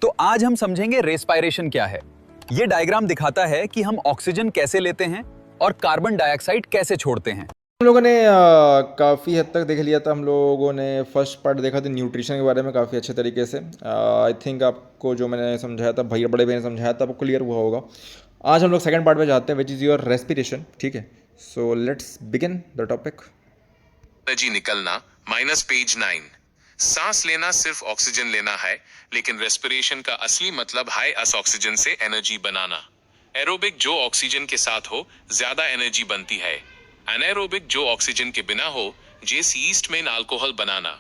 तो आज हम समझेंगे रेस्पायरेशन क्या है। ये डायग्राम दिखाता है कि हम ऑक्सीजन कैसे लेते हैं और कार्बन डाइऑक्साइड कैसे छोड़ते हैं। हम लोगों ने काफ़ी हद तक देख लिया था। हम लोगों ने फर्स्ट पार्ट देखा था न्यूट्रिशन के बारे में काफ़ी अच्छे तरीके से। आई थिंक आपको जो मैंने समझाया था, भैया बड़े भैया ने समझाया था, आपको क्लियर हुआ होगा। आज हम लोग सेकंड पार्ट में जाते हैं, विच इज़ योर रेस्पिरेशन। ठीक है, so let's begin the topic. Energy निकलना माइनस पेज 9। सांस लेना सिर्फ ऑक्सीजन लेना है, लेकिन रेस्पिरेशन का असली मतलब हाई अस ऑक्सीजन से एनर्जी बनाना। एरोबिक जो ऑक्सीजन के साथ हो ज्यादा एनर्जी बनती है, एनाएरोबिक जो ऑक्सीजन के बिना हो जैसे ईस्ट में अल्कोहल बनाना।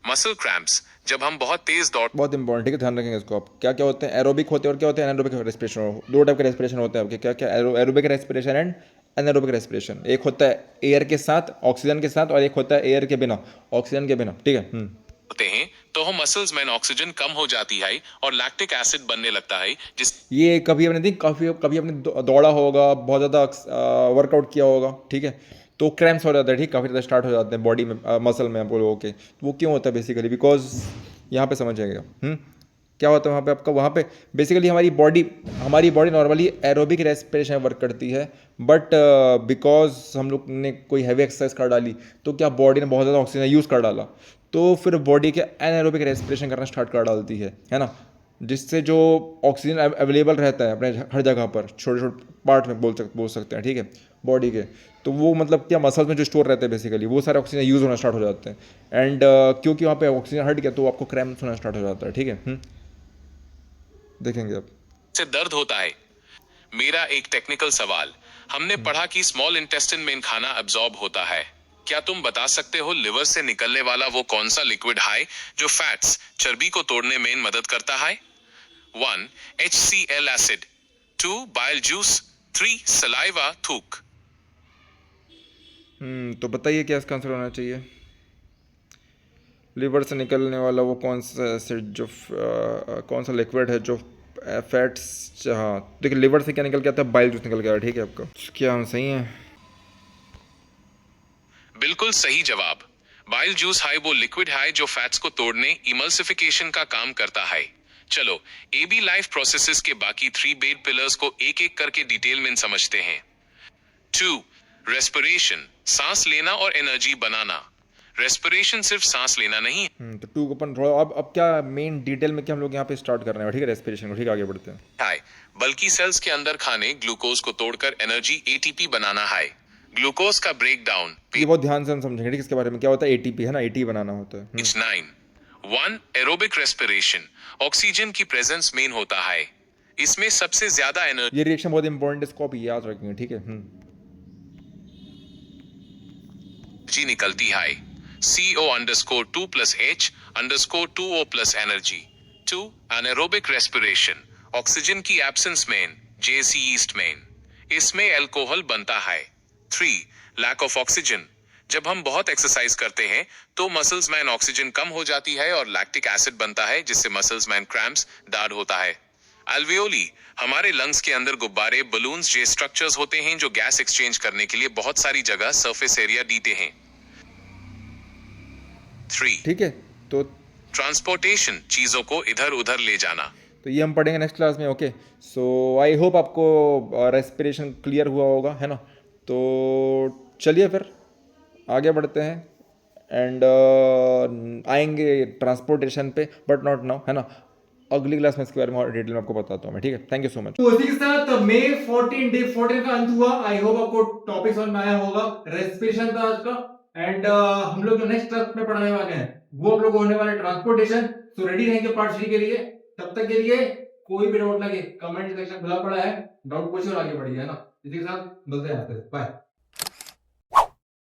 मसल क्रैम्प्स जब हम बहुत तेज दौड़। बहुत इंपॉर्टेंट, ठीक है, ध्यान रखेंगे इसको। आप क्या क्या होते हैं एरोबिक होते हैं और क्या होते हैं एनारोबिक रेस्पिरेशन। दो टाइप के रेस्पिरेशन होते हैं आपके, क्या क्या aerobic respiration and anaerobic respiration. एक होता है एयर के साथ, ऑक्सीजन के साथ, और एक होता है एयर के बिना, ऑक्सीजन के बिना। ठीक है। होते हैं तो हम मसल्स में ऑक्सीजन कम हो जाती है और लैक्टिक एसिड बनने लगता है, जिस ये कभी आपने देख कभी आपने दौड़ा होगा, बहुत ज़्यादा वर्कआउट किया होगा, ठीक है, तो क्रैम्प्स हो जाता है, ठीक, काफ़ी ज़्यादा स्टार्ट हो जाते हैं बॉडी में, मसल में आप लोगों के। तो वो क्यों होता है बेसिकली? बिकॉज यहाँ पे समझिएगा क्या होता है वहाँ पे आपका, वहाँ पे बेसिकली हमारी body normally aerobic respiration work करती है, बट बिकॉज हम लोग ने कोई हैवी एक्सरसाइज कर डाली तो क्या बॉडी ने बहुत ज़्यादा ऑक्सीजन यूज़ कर डाला, तो फिर बॉडी के एनाएरोबिक रेस्पिरेशन करना स्टार्ट कर डालती है ना, जिससे जो ऑक्सीजन अवेलेबल रहता है अपने हर जगह पर, छोटे छोटे पार्ट में बोल सकते हैं, ठीक है, बॉडी के, तो वो मतलब क्या मसल्स में जो स्टोर रहते हैं बेसिकली, वो सारे ऑक्सीजन यूज़ होना स्टार्ट हो जाते हैं। एंड क्योंकि वहाँ पे ऑक्सीजन हट गया तो आपको क्रैम्प्स होना स्टार्ट हो जाता है। ठीक है, देखेंगे आप। से दर्द होता है। मेरा एक टेक्निकल सवाल, हमने पढ़ा कि स्मॉल इंटेस्टाइन में खाना अब्सॉर्ब होता है। क्या तुम बता सकते हो लिवर से निकलने वाला वो कौन सा लिक्विड है जो फैट्स चर्बी को तोड़ने में मदद करता है? 1 HCl acid, 2 bile juice, 3 saliva थूक। तो बताइए क्या इसका आंसर होना चाहिए। लिवर से निकलने वाला वो कौन सा एसिड, जो कौन सा लिक्विड है जो फैट्स, हाँ देखिए, लिवर से क्या निकल के आता है, बाइल जूस निकल के आता है, ठीक है आपका। क्या हम सही है? बिल्कुल सही जवाब। बाइल जूस है वो लिक्विड है जो फैट्स को तोड़ने, इमल्सिफिकेशन का काम करता है। चलो एबी लाइफ प्रोसेसेस के बाकी 3 बेड पिलर्स को एक एक करके डिटेल में समझते हैं। 2 रेस्पिरेशन, सांस लेना और एनर्जी बनाना। रेस्पिरेशन सिर्फ सांस लेना नहीं तो टू को अपन थोड़ा अब क्या मेन डिटेल में क्या हम लोग यहाँ पे स्टार्ट कर रहे हैं, ठीक है, रेस्पिरेशन को, ठीक है, आगे बढ़ते हैं। है, बल्कि सेल्स के अंदर खाने ग्लूकोज को तोड़कर एनर्जी एटीपी बनाना है। ग्लूकोज का ब्रेक डाउन ये बहुत ध्यान से हम समझेंगे, ठीक, इसके बारे में क्या होता है, एटीपी है ना, एटीपी बनाना होता है। पेज 9। 1 एरोबिक रेस्पिरेशन, ऑक्सीजन की प्रेजेंस मेन होता है। इसमें सबसे ज्यादा ये रिएक्शन बहुत इंपॉर्टेंट है, इसको आप याद रखेंगे, ठीक है। एनर्जी निकलती है। CO_2 plus H_2O plus energy. 2 anaerobic respiration, oxygen की एब्सेंस में जैसे ईस्ट में, इसमें अल्कोहल बनता है। 3 लैक ऑफ ऑक्सीजन, जब हम बहुत एक्सरसाइज करते हैं तो मसल्स में ऑक्सीजन कम हो जाती है और लैक्टिक एसिड बनता है, जिससे मसल्स में क्रैम्प्स दाद होता है। अल्वियोली, हमारे लंग्स के अंदर गुब्बारे बलून्स जे स्ट्रक्चर्स होते हैं जो गैस एक्सचेंज करने के लिए बहुत सारी जगह सरफेस एरिया देते हैं। 3 ठीक है, तो ट्रांसपोर्टेशन, चीजों को इधर उधर ले जाना। तो ये हम पढ़ेंगे नेक्स्ट क्लास में। ओके, सो आई होप आपको रेस्पिरेशन क्लियर हुआ होगा, है ना। तो चलिए फिर आगे बढ़ते हैं एंड आएंगे ट्रांसपोर्टेशन पे, बट नॉट नाउ, है ना। अगली क्लास में इसके बारे में और डिटेल में आपको बताता हूँ मैं, ठीक है। Thank you so much. तो इसी के साथ मई 14 डे 14 का अंत हुआ। आई होप आपको टॉपिक समझ में आया होगा रेस्पिरेशन का आज का। एंड हम लोग जो नेक्स्ट क्लास में पढ़ाने वाले हैं वो हम लोग होने वाले ट्रांसपोर्टेशन। तो रेडी रहेंगे पार्ट 3 के लिए। तब तक के लिए कोई भी डाउट लगे कमेंट सेक्शन खुला पड़ा है, डाउट पूछिए और आगे बढ़िए, है ना। इसी के साथ मिलते हैं आपसे, बाय।